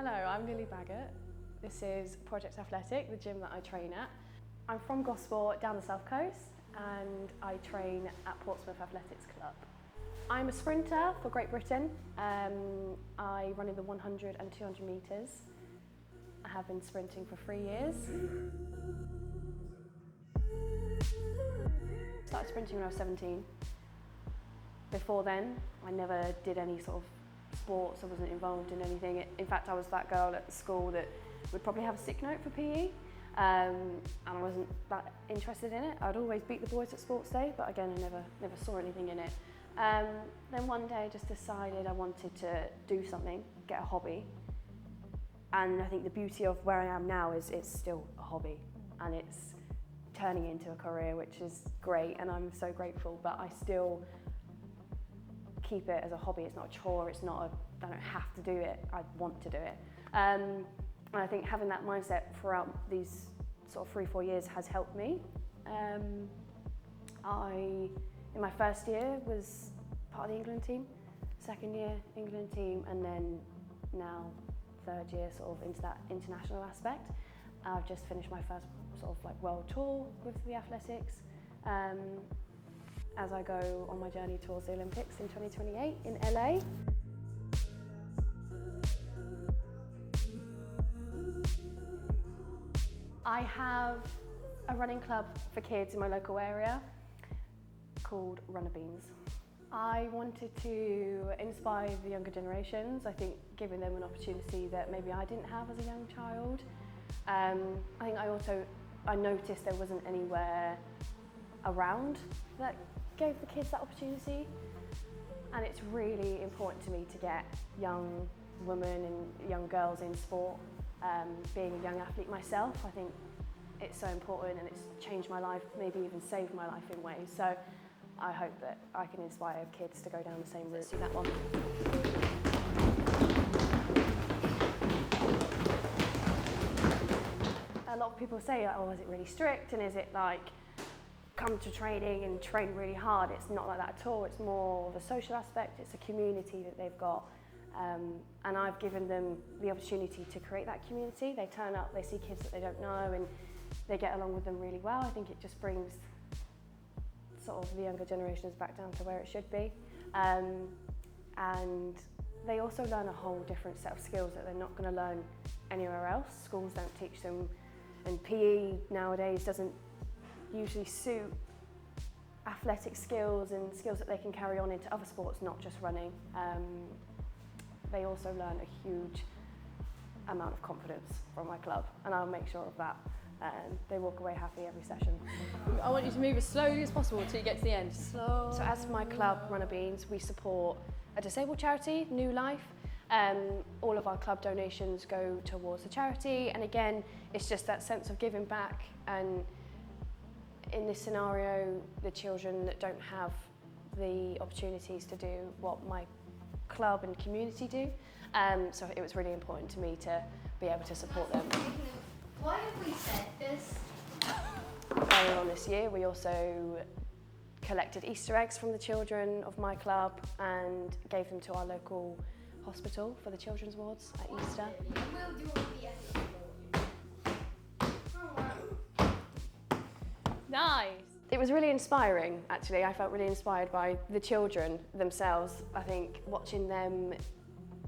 Hello, I'm Lily Baggott. This is Project Athletic, the gym that I train at. I'm from Gosport, down the south coast, and I train at Portsmouth Athletics Club. I'm a sprinter for Great Britain. I run in the 100 and 200 metres. I have been sprinting for 3 years. Started sprinting when I was 17. Before then, I never did any sort of sports. I wasn't involved in anything. In fact, I was that girl at the school that would probably have a sick note for PE, and I wasn't that interested in it. I'd always beat the boys at sports day, but again, I never saw anything in it. Then one day I just decided I wanted to do something, get a hobby. And I think the beauty of where I am now is it's still a hobby, and it's turning into a career, which is great, and I'm so grateful, but I still keep it as a hobby. It's not a chore, I don't have to do it, I want to do it. And I think having that mindset throughout these sort of 3-4 years has helped me. In my first year was part of the England team, second year England team, and then now third year sort of into that international aspect. I've just finished my first sort of like world tour with the athletics as I go on my journey towards the Olympics in 2028 in LA. I have a running club for kids in my local area called Runner Beans. I wanted to inspire the younger generations, I think giving them an opportunity that maybe I didn't have as a young child. I think I noticed there wasn't anywhere around that gave the kids that opportunity, and it's really important to me to get young women and young girls in sport. Being a young athlete myself, I think it's so important, and it's changed my life, maybe even saved my life in ways. So I hope that I can inspire kids to go down the same route. Let's do that one. A lot of people say, oh, is it really strict, and is it like come to training and train really hard? It's not like that at all. It's more of a social aspect. It's a community that they've got. And I've given them the opportunity to create that community. They turn up, they see kids that they don't know, and they get along with them really well. I think it just brings sort of the younger generations back down to where it should be. And they also learn a whole different set of skills that they're not going to learn anywhere else. Schools don't teach them, and PE nowadays doesn't usually suit athletic skills and skills that they can carry on into other sports, not just running. They also learn a huge amount of confidence from my club, and I'll make sure of that. They walk away happy every session. I want you to move as slowly as possible until you get to the end. Slow. So as my club, Runner Beans, we support a disabled charity, New Life. All of our club donations go towards the charity, and again, it's just that sense of giving back. And in this scenario, the children that don't have the opportunities to do what my club and community do, so it was really important to me to be able to support them. Why have we said this? Earlier on this year, we also collected Easter eggs from the children of my club and gave them to our local hospital for the children's wards at Easter. We'll do the Nice. It was really inspiring, actually. I felt really inspired by the children themselves. I think watching them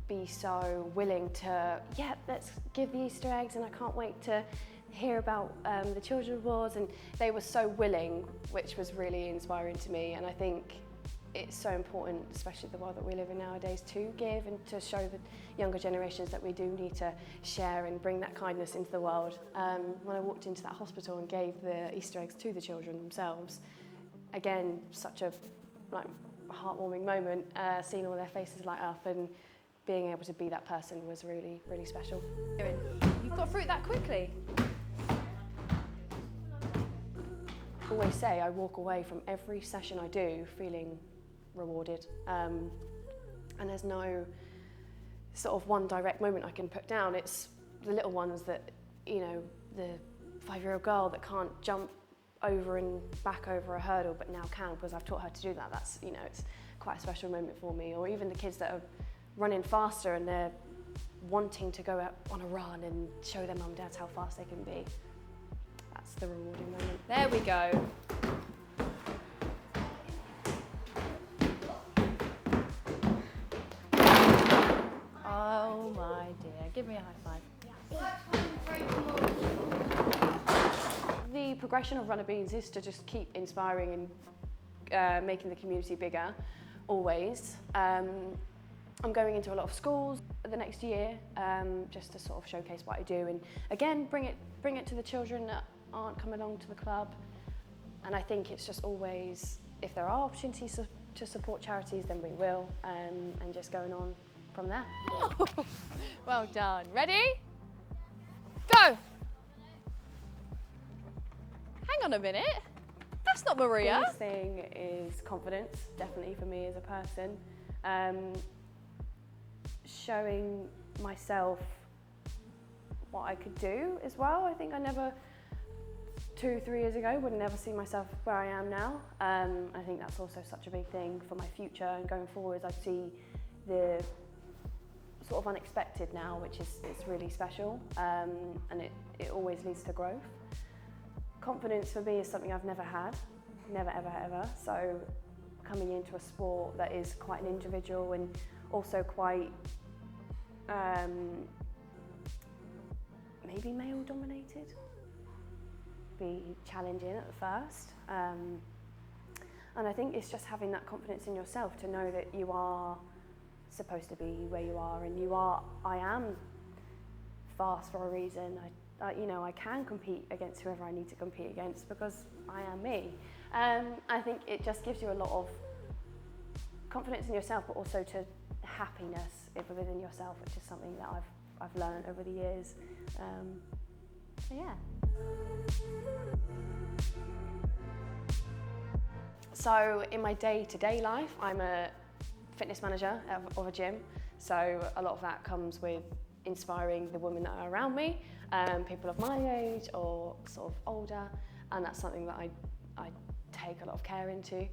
be so willing to, yeah, let's give the Easter eggs, and I can't wait to hear about the children's wards, and they were so willing, which was really inspiring to me. And I think it's so important, especially the world that we live in nowadays, to give and to show the younger generations that we do need to share and bring that kindness into the world. When I walked into that hospital and gave the Easter eggs to the children themselves, again, such a heartwarming moment, seeing all their faces light up and being able to be that person was really, really special. You've got through it that quickly. I always say I walk away from every session I do feeling rewarded, and there's no sort of one direct moment I can put down. It's the little ones that, you know, the 5-year-old girl that can't jump over and back over a hurdle but now can because I've taught her to do that. That's, you know, it's quite a special moment for me. Or even the kids that are running faster and they're wanting to go out on a run and show their mum and dads how fast they can be. That's the rewarding moment. There we go. Oh my dear, give me a high five. The progression of Runner Beans is to just keep inspiring and making the community bigger, always. I'm going into a lot of schools the next year, just to sort of showcase what I do, and again bring it to the children that aren't coming along to the club. And I think it's just always, if there are opportunities to support charities, then we will, and just going on from there. Well done. Ready? Go! Hang on a minute. That's not Maria. Biggest thing is confidence, definitely for me as a person. Showing myself what I could do as well. I think I never, 2-3 years ago, would never see myself where I am now. I think that's also such a big thing for my future and going forwards. I see the sort of unexpected now, which is it's really special, and it always leads to growth. Confidence for me is something I've never had, never ever ever. So coming into a sport that is quite an individual and also quite maybe male dominated, be challenging at the first, and I think it's just having that confidence in yourself to know that you are supposed to be where you are, and I am fast for a reason. I can compete against whoever I need to compete against because I am me. I think it just gives you a lot of confidence in yourself, but also to happiness within yourself, which is something that I've learned over the years. So yeah. So in my day-to-day life, I'm a fitness manager of a gym. So a lot of that comes with inspiring the women that are around me, people of my age or sort of older, and that's something that I take a lot of care into.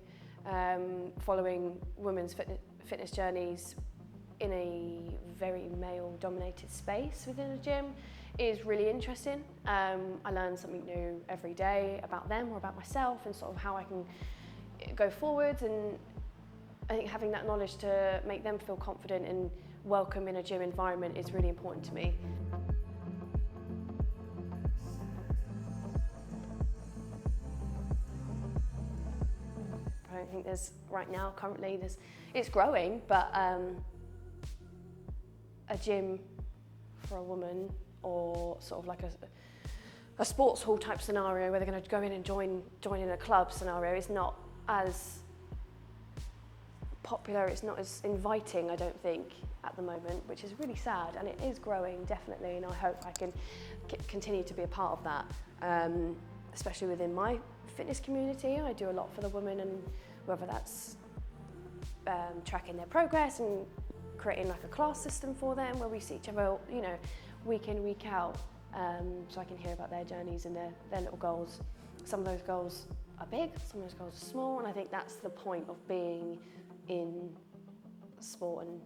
Following women's fitness journeys in a very male-dominated space within a gym is really interesting. I learn something new every day about them or about myself and sort of how I can go forwards, and I think having that knowledge to make them feel confident and welcome in a gym environment is really important to me. I don't think there's, right now, currently, it's growing, but a gym for a woman, or sort of like a sports hall type scenario where they're going to go in and join in a club scenario is not as popular, it's not as inviting, I don't think, at the moment, which is really sad, and it is growing, definitely, and I hope I can continue to be a part of that, especially within my fitness community. I do a lot for the women, and whether that's tracking their progress and creating like a class system for them where we see each other, week in, week out, so I can hear about their journeys and their little goals. Some of those goals are big, some of those goals are small, and I think that's the point of being in sport and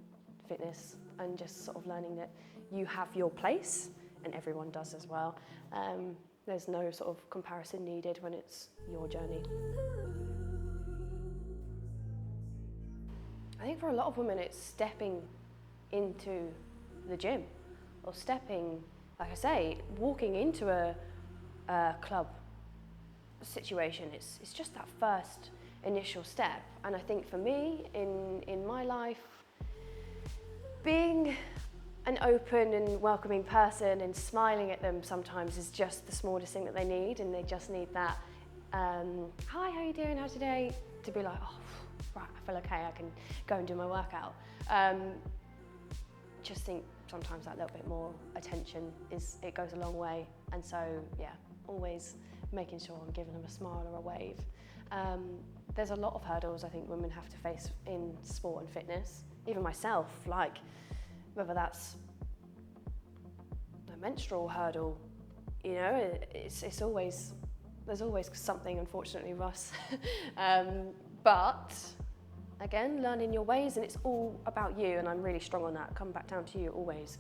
fitness, and just sort of learning that you have your place and everyone does as well. There's no sort of comparison needed when it's your journey. I think for a lot of women it's stepping into the gym, or stepping, like I say, walking into a club situation. It's just that first initial step, and I think for me in my life, being an open and welcoming person and smiling at them sometimes is just the smallest thing that they need, and they just need that hi, how you doing, how's your day, to be like, oh right, I feel okay, I can go and do my workout. Just think sometimes that little bit more attention it goes a long way, and so yeah, always making sure I'm giving them a smile or a wave. There's a lot of hurdles I think women have to face in sport and fitness, even myself, like whether that's a menstrual hurdle, it's always, there's always something, unfortunately, Russ. But again, learning your ways, and it's all about you, and I'm really strong on that, come back down to you always.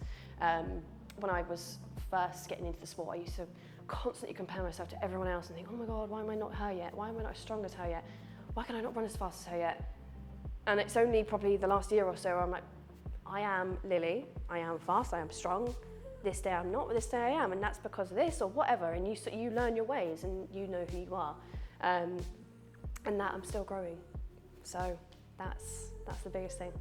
When I was first getting into the sport, I used to constantly compare myself to everyone else and think, oh my God, why am I not her yet? Why am I not as strong as her yet? Why can I not run as fast as her yet? And it's only probably the last year or so where I'm like, I am Lily, I am fast, I am strong. This day I'm not, but this day I am, and that's because of this or whatever. And you learn your ways and you know who you are. And that I'm still growing. So that's the biggest thing.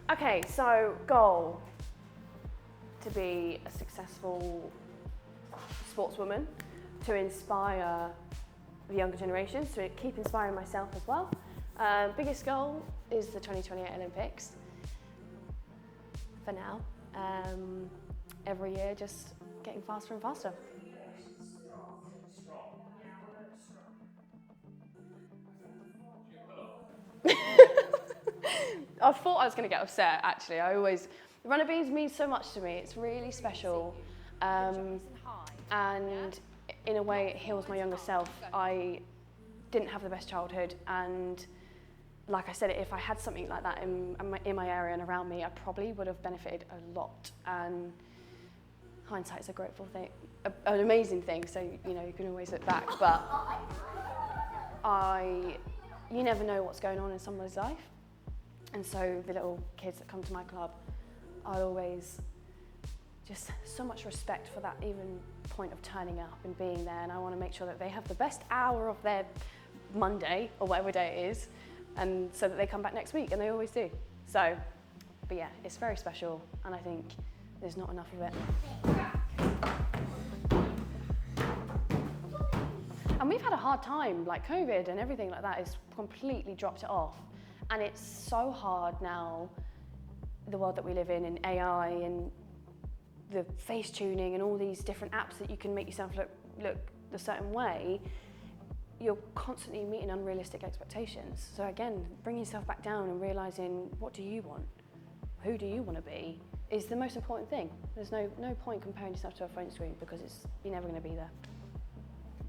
Okay, so goal to be a successful sportswoman, to inspire the younger generations, to keep inspiring myself as well. Biggest goal is the 2028 Olympics. For now, every year just getting faster and faster. I thought I was going to get upset, actually. Runner beans means so much to me. It's really special. And in a way, it heals my younger self. I didn't have the best childhood, and like I said, if I had something like that in my area and around me, I probably would have benefited a lot. And hindsight's a grateful thing, an amazing thing, so you can always look back, but you never know what's going on in someone's life. And so the little kids that come to my club, I'll always just so much respect for that even point of turning up and being there, and I want to make sure that they have the best hour of their Monday or whatever day it is, and so that they come back next week, and they always do. So, but yeah, it's very special, and I think there's not enough of it. And we've had a hard time, like COVID and everything like that has completely dropped it off. And it's so hard now, the world that we live in AI and the face tuning and all these different apps that you can make yourself look a certain way. You're constantly meeting unrealistic expectations. So again, bringing yourself back down and realising, what do you want? Who do you want to be? Is the most important thing. There's no point comparing yourself to a phone screen because you're never going to be there.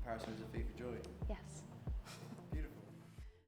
Comparison is a thief of joy. Yes.